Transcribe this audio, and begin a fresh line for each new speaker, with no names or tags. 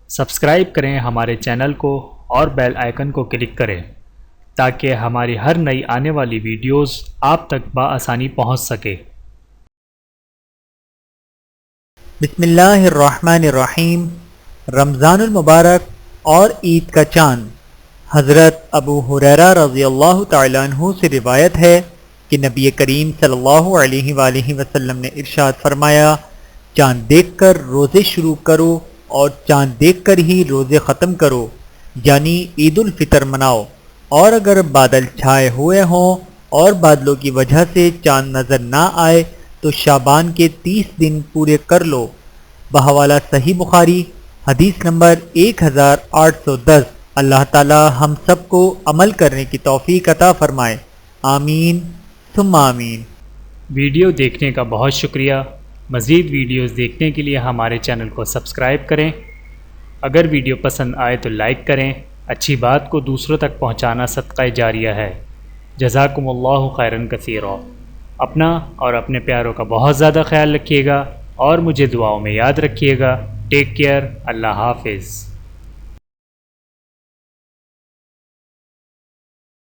Subscribe کریں ہمارے channel کو اور بیل آئیکن کو کلک کریں تاکہ ہماری ہر نئی آنے والی ویڈیوز آپ تک بآسانی پہنچ سکے۔
بسم اللہ الرحمن الرحیم۔ رمضان المبارک اور عید کا چاند۔ حضرت ابو ہریرہ رضی اللہ تعالیٰ عنہ سے روایت ہے کہ نبی کریم صلی اللہ علیہ وآلہ وسلم نے ارشاد فرمایا، چاند دیکھ کر روزے شروع کرو اور چاند دیکھ کر ہی روزے ختم کرو، یعنی عید الفطر مناؤ، اور اگر بادل چھائے ہوئے ہوں اور بادلوں کی وجہ سے چاند نظر نہ آئے تو شعبان کے 30 دن پورے کر لو۔ بحوالہ صحیح بخاری، حدیث نمبر 1810۔ اللہ تعالی ہم سب کو عمل کرنے کی توفیق عطا فرمائے، آمین ثم آمین۔
ویڈیو دیکھنے کا بہت شکریہ۔ مزید ویڈیوز دیکھنے کے لیے ہمارے چینل کو سبسکرائب کریں۔ اگر ویڈیو پسند آئے تو لائک کریں۔ اچھی بات کو دوسروں تک پہنچانا صدقہ جاریہ ہے۔ جزاکم اللہ خیرا کثیرا۔ اپنا اور اپنے پیاروں کا بہت زیادہ خیال رکھیے گا اور مجھے دعاؤں میں یاد رکھیے گا۔ Take care. اللہ حافظ۔